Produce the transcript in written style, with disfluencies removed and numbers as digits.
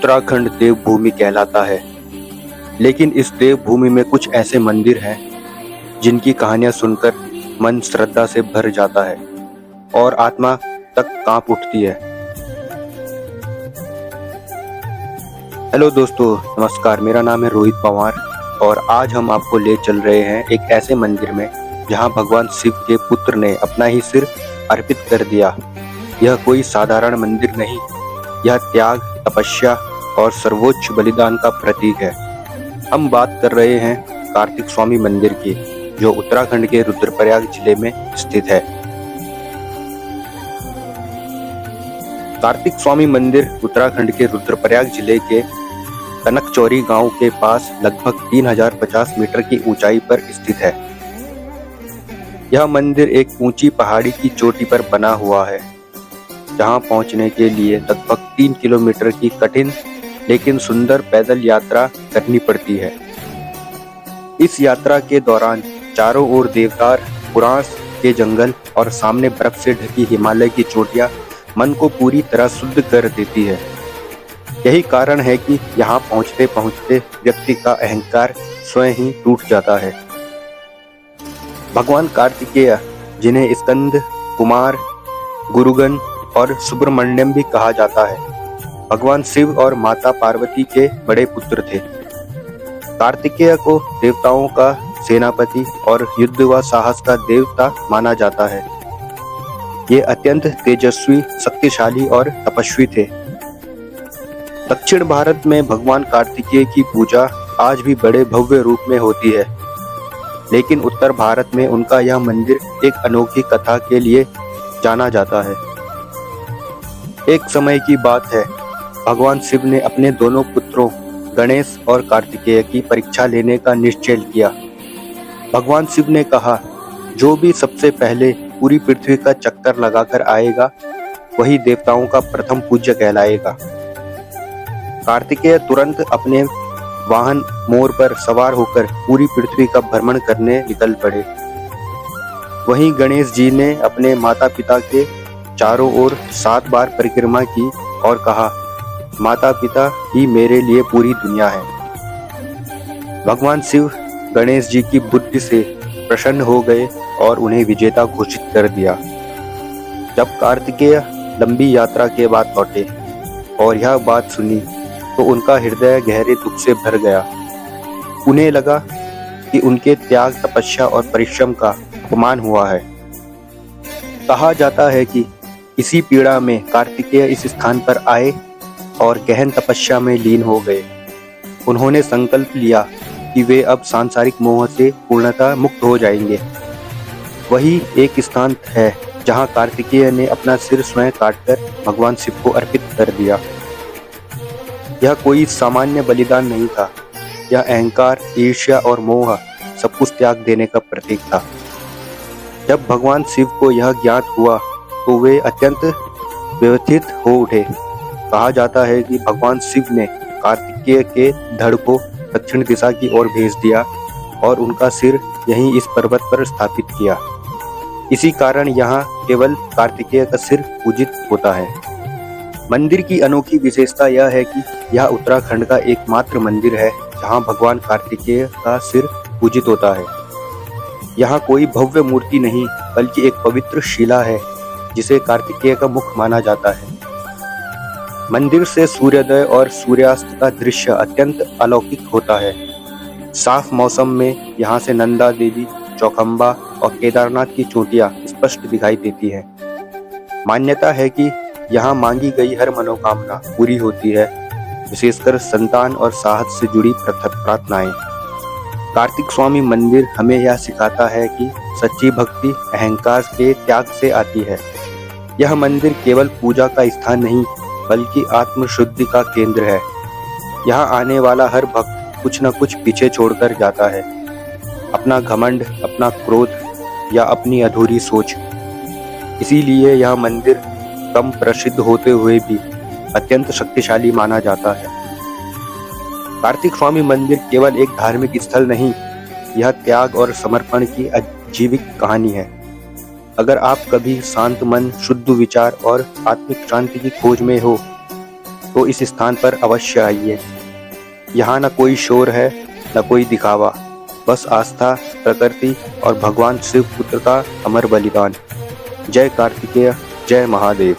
उत्तराखंड देवभूमि कहलाता है, लेकिन इस देवभूमि में कुछ ऐसे मंदिर हैं जिनकी कहानियां सुनकर मन श्रद्धा से भर जाता है और आत्मा तक कांप उठती है। हेलो दोस्तों, नमस्कार। मेरा नाम है रोहित पवार और आज हम आपको ले चल रहे हैं एक ऐसे मंदिर में जहां भगवान शिव के पुत्र ने अपना ही सिर अर्पित कर दिया। यह कोई साधारण मंदिर नहीं, यह त्याग, तपस्या और सर्वोच्च बलिदान का प्रतीक है। हम बात कर रहे हैं कार्तिक स्वामी मंदिर की, जो उत्तराखंड के रुद्रप्रयाग जिले में स्थित है। कार्तिक स्वामी मंदिर उत्तराखंड के रुद्रप्रयाग जिले के कनकचौरी गांव के पास लगभग 3050 मीटर की ऊंचाई पर स्थित है। यह मंदिर एक ऊंची पहाड़ी की चोटी पर बना हुआ है, जहां पहुंचने के लिए लगभग 3 किलोमीटर की कठिन लेकिन सुंदर पैदल यात्रा करनी पड़ती है। इस यात्रा के दौरान चारों ओर देवदार, पुरांस के जंगल और सामने बर्फ से ढकी हिमालय की चोटियां मन को पूरी तरह शुद्ध कर देती है। यही कारण है कि यहाँ पहुँचते पहुँचते व्यक्ति का अहंकार स्वयं ही टूट जाता है। भगवान कार्तिकेय, जिन्हें स्कंद, कुमार, गुरुगन और सुब्रमण्यम भी कहा जाता है, भगवान शिव और माता पार्वती के बड़े पुत्र थे। कार्तिकेय को देवताओं का सेनापति और युद्ध व साहस का देवता माना जाता है। ये अत्यंत तेजस्वी, शक्तिशाली और तपस्वी थे। दक्षिण भारत में भगवान कार्तिकेय की पूजा आज भी बड़े भव्य रूप में होती है, लेकिन उत्तर भारत में उनका यह मंदिर एक अनोखी कथा के लिए जाना जाता है। एक समय की बात है, भगवान शिव ने अपने दोनों पुत्रों गणेश और कार्तिकेय की परीक्षा लेने का निश्चय किया। भगवान शिव ने कहा, जो भी सबसे पहले पूरी पृथ्वी का चक्कर लगाकर आएगा, वही देवताओं का प्रथम पूज्य कहलाएगा। कार्तिकेय तुरंत अपने वाहन मोर पर सवार होकर पूरी पृथ्वी का भ्रमण करने निकल पड़े। वहीं गणेश जी ने अपने माता पिता के चारों ओर 7 बार परिक्रमा की और कहा, माता पिता ही मेरे लिए पूरी दुनिया है। भगवान शिव गणेश जी की बुद्धि से प्रसन्न हो गए और उन्हें विजेता घोषित कर दिया। जब कार्तिकेय लंबी यात्रा के बाद लौटे और यह बात सुनी तो उनका हृदय गहरे दुख से भर गया। उन्हें लगा कि उनके त्याग, तपस्या और परिश्रम का अपमान हुआ है। कहा जाता है कि इसी पीड़ा में कार्तिकेय इस स्थान पर आए और गहन तपस्या में लीन हो गए। उन्होंने संकल्प लिया कि वे अब सांसारिक मोह से पूर्णतः मुक्त हो जाएंगे। वही एक स्थान है जहां कार्तिकेय ने अपना सिर स्वयं काटकर भगवान शिव को अर्पित कर दिया। यह कोई सामान्य बलिदान नहीं था, यह अहंकार, ईर्ष्या और मोह सब कुछ त्याग देने का प्रतीक था। जब भगवान शिव को यह ज्ञात हुआ तो वे अत्यंत व्यथित हो उठे। कहा जाता है कि भगवान शिव ने कार्तिकेय के धड़ को दक्षिण दिशा की ओर भेज दिया और उनका सिर यहीं इस पर्वत पर स्थापित किया। इसी कारण यहाँ केवल कार्तिकेय का सिर पूजित होता है। मंदिर की अनोखी विशेषता यह है कि यह उत्तराखंड का एकमात्र मंदिर है जहाँ भगवान कार्तिकेय का सिर पूजित होता है। यहाँ कोई भव्य मूर्ति नहीं, बल्कि एक पवित्र शिला है जिसे कार्तिकेय का मुख माना जाता है। मंदिर से सूर्योदय और सूर्यास्त का दृश्य अत्यंत अलौकिक होता है। साफ मौसम में यहाँ से नंदा देवी, चौखंबा और केदारनाथ की चोटियां स्पष्ट दिखाई देती हैं। मान्यता है कि यहाँ मांगी गई हर मनोकामना पूरी होती है, विशेषकर संतान और साहस से जुड़ी प्रार्थनाएं। कार्तिक स्वामी मंदिर हमें यह सिखाता है कि सच्ची भक्ति अहंकार के त्याग से आती है। यह मंदिर केवल पूजा का स्थान नहीं, बल्कि आत्मशुद्धि का केंद्र है। यहाँ आने वाला हर भक्त कुछ न कुछ पीछे छोड़कर जाता है, अपना घमंड, अपना क्रोध या अपनी अधूरी सोच। इसीलिए यह मंदिर कम प्रसिद्ध होते हुए भी अत्यंत शक्तिशाली माना जाता है। कार्तिक स्वामी मंदिर केवल एक धार्मिक स्थल नहीं, यह त्याग और समर्पण की आजीविक कहानी है। अगर आप कभी शांत मन, शुद्ध विचार और आत्मिक शांति की खोज में हो, तो इस स्थान पर अवश्य आइए। यहाँ न कोई शोर है, न कोई दिखावा, बस आस्था, प्रकृति और भगवान शिव पुत्र का अमर बलिदान। जय कार्तिकेय, जय महादेव।